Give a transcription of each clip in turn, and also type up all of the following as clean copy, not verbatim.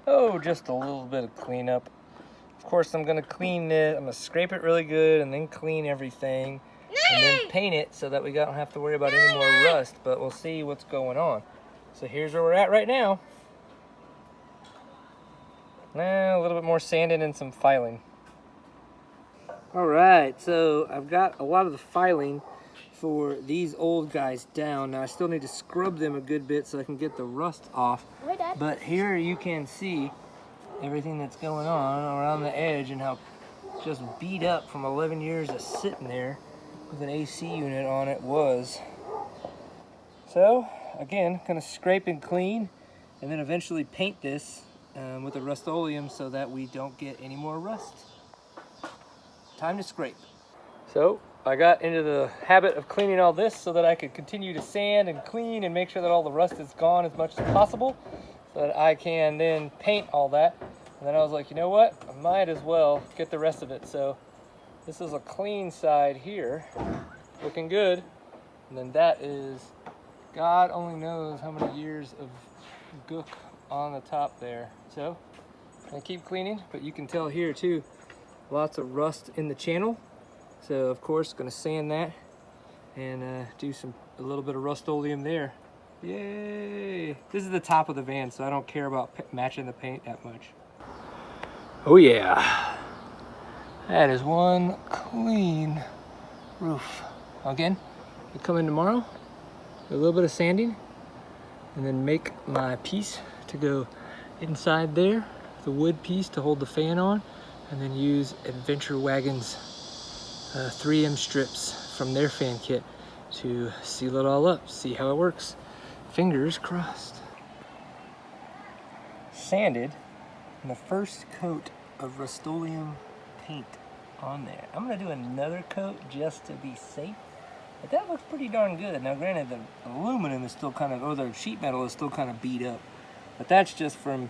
Oh, just a little bit of cleanup. Of course, I'm gonna clean it. I'm gonna scrape it really good and then clean everything and then paint it so that we don't have to worry about any more rust, but we'll see what's going on. So here's where we're at right now. Now, a little bit more sanding and some filing. All right, so I've got a lot of the filing for these old guys down. Now I still need to scrub them a good bit so I can get the rust off. But here you can see everything that's going on around the edge and how just beat up from 11 years of sitting there with an AC unit on it was. So again, gonna scrape and clean and then eventually paint this with a Rust-Oleum so that we don't get any more rust. Time to scrape. So I got into the habit of cleaning all this so that I could continue to sand and clean and make sure that all the rust is gone as much as possible so that I can then paint all that. And then I was like, you know what? I might as well get the rest of it. So this is a clean side here, looking good. And then that is, God only knows how many years of gook on the top there. So I keep cleaning, but you can tell here too, lots of rust in the channel. So of course, gonna sand that and do a little bit of Rust-Oleum there. Yay! This is the top of the van, so I don't care about matching the paint that much. Oh yeah, that is one clean roof. Again, I come in tomorrow, do a little bit of sanding, and then make my piece to go inside there, the wood piece to hold the fan on, and then use Adventure Wagon's 3M strips from their fan kit to seal it all up, see how it works. Fingers crossed. Sanded, and the first coat of Rust-Oleum paint on there. I'm gonna do another coat just to be safe, but that looks pretty darn good. Now granted, the aluminum is still kind of, or the sheet metal is still kind of beat up, but that's just from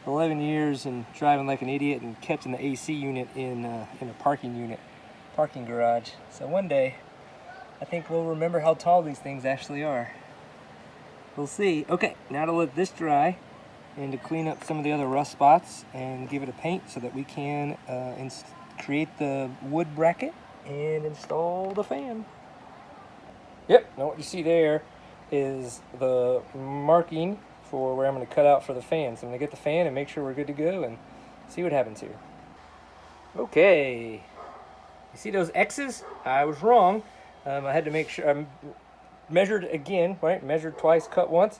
11 years and driving like an idiot and catching the AC unit in a parking garage. So one day, I think we'll remember how tall these things actually are. We'll see. Okay, now to let this dry and to clean up some of the other rust spots and give it a paint so that we can create the wood bracket and install the fan. Yep, now what you see there is the marking for where I'm going to cut out for the fan. So I'm going to get the fan and make sure we're good to go and see what happens here. Okay, you see those X's? I was wrong. I had to make sure I measured again, right? Measured twice, cut once.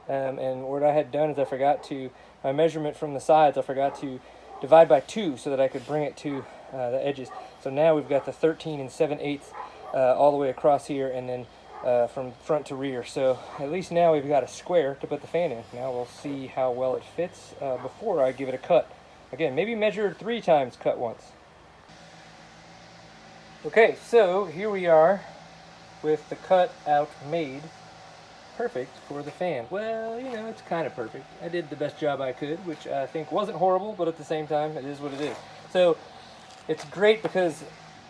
And what I had done is I forgot to, my measurement from the sides, I forgot to divide by 2 so that I could bring it to the edges. So now we've got the 13 7/8 all the way across here and then from front to rear. So at least now we've got a square to put the fan in. Now we'll see how well it fits before I give it a cut. Again, maybe measure 3 times, cut once. Okay, so here we are with the cut out made. Perfect for the fan. Well, you know, it's kind of perfect. I did the best job I could, which I think wasn't horrible, but at the same time, it is what it is. So it's great because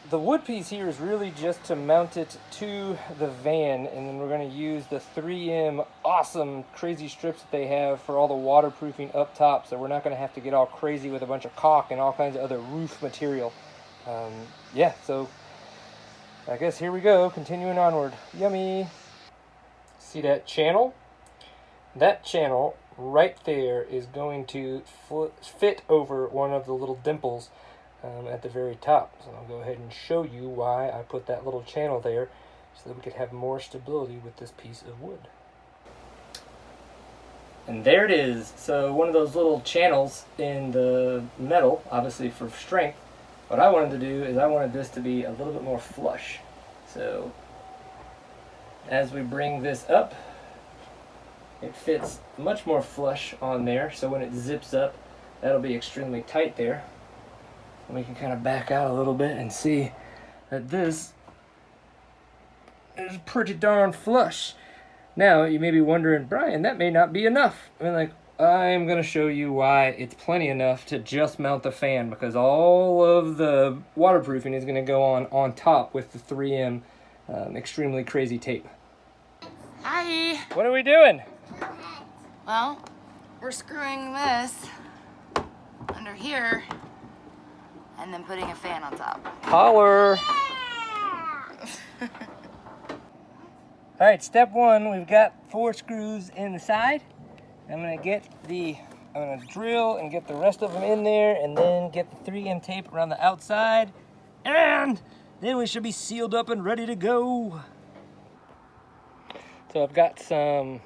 the wood piece here is really just to mount it to the van, and then we're going to use the 3M awesome crazy strips that they have for all the waterproofing up top, so we're not going to have to get all crazy with a bunch of caulk and all kinds of other roof material. Yeah, so I guess here we go, continuing onward. Yummy! See that channel? That channel right there is going to fit over one of the little dimples at the very top. So I'll go ahead and show you why I put that little channel there so that we could have more stability with this piece of wood. And there it is. So one of those little channels in the metal, obviously for strength. What I wanted to do is I wanted this to be a little bit more flush. So as we bring this up, it fits much more flush on there, so when it zips up, that'll be extremely tight there. And we can kind of back out a little bit and see that this is pretty darn flush. Now, you may be wondering, Brian, that may not be enough. I mean, like, I'm going to show you why it's plenty enough to just mount the fan, because all of the waterproofing is going to go on top with the 3M extremely crazy tape. Hi. What are we doing? Well, we're screwing this under here and then putting a fan on top. Holler! Alright, step one, we've got 4 screws in the side. I'm gonna drill and get the rest of them in there, and then get the 3M tape around the outside, and then we should be sealed up and ready to go. So I've got some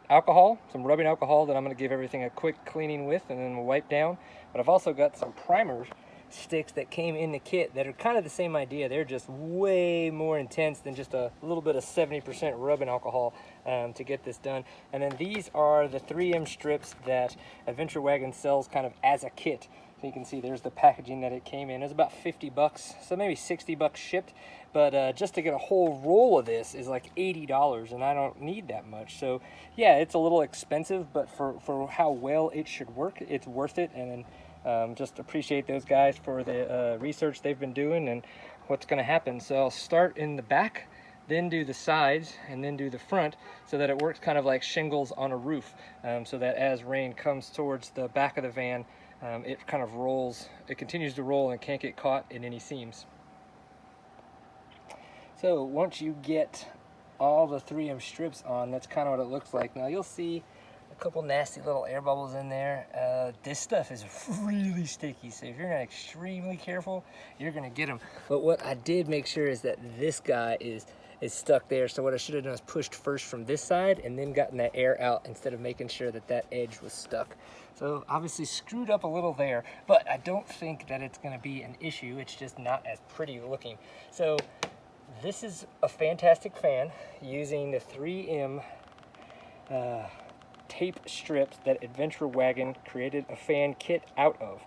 alcohol, some rubbing alcohol that I'm gonna give everything a quick cleaning with and then we'll wipe down. But I've also got some primer sticks that came in the kit that are kind of the same idea. They're just way more intense than just a little bit of 70% rubbing alcohol to get this done. And then these are the 3M strips that Adventure Wagon sells kind of as a kit. So you can see there's the packaging that it came in. It was about 50 bucks, so maybe 60 bucks shipped. But just to get a whole roll of this is like $80, and I don't need that much. So yeah, it's a little expensive, but for how well it should work, it's worth it. And then just appreciate those guys for the research they've been doing and what's going to happen. So I'll start in the back, then do the sides, and then do the front, so that it works kind of like shingles on a roof, so that as rain comes towards the back of the van, it kind of rolls, it continues to roll and can't get caught in any seams. So once you get all the 3M strips on, that's kind of what it looks like. Now you'll see a couple nasty little air bubbles in there. This stuff is really sticky, so if you're not extremely careful, you're gonna get them. But what I did make sure is that this guy is stuck there. So what I should have done is pushed first from this side and then gotten that air out instead of making sure that that edge was stuck. So obviously screwed up a little there, but I don't think that it's gonna be an issue. It's just not as pretty looking. So this is a fantastic fan using the 3M tape strips that Adventure Wagon created a fan kit out of.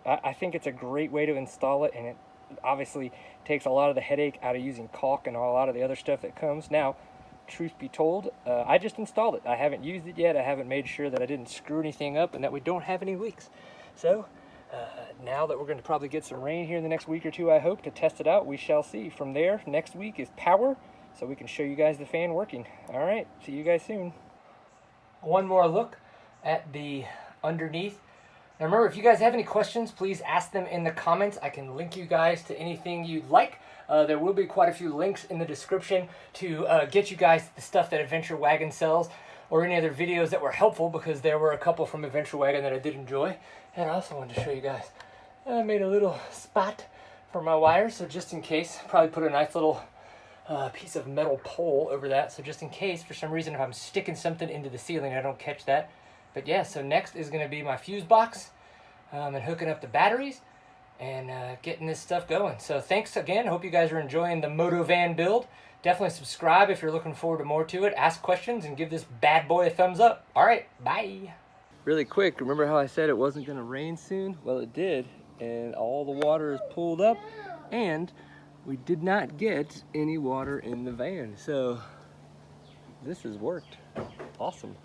I think it's a great way to install it, and it obviously takes a lot of the headache out of using caulk and a lot of the other stuff that comes. Now, truth be told, I just installed it. I haven't used it yet. I haven't made sure that I didn't screw anything up and that we don't have any leaks. So now that we're going to probably get some rain here in the next week or two, I hope, to test it out, we shall see. From there, next week is power, so we can show you guys the fan working. All right, see you guys soon. One more look at the underneath. Now remember, if you guys have any questions, please ask them in the comments. I can link you guys to anything you'd like. There will be quite a few links in the description to get you guys the stuff that Adventure Wagon sells, or any other videos that were helpful, because there were a couple from Adventure Wagon that I did enjoy. And I also wanted to show you guys, I made a little spot for my wires, so just in case, probably put a nice little piece of metal pole over that, so just in case for some reason if I'm sticking something into the ceiling I don't catch that. But yeah, so next is going to be my fuse box and hooking up the batteries and getting this stuff going. So thanks again. Hope you guys are enjoying the Moto Van build. Definitely subscribe if you're looking forward to more to it. Ask questions and give this bad boy a thumbs up. All right, bye. Really quick, remember how I said it wasn't going to rain soon? Well, it did, and all the water is pulled up, and we did not get any water in the van. So this has worked. Awesome.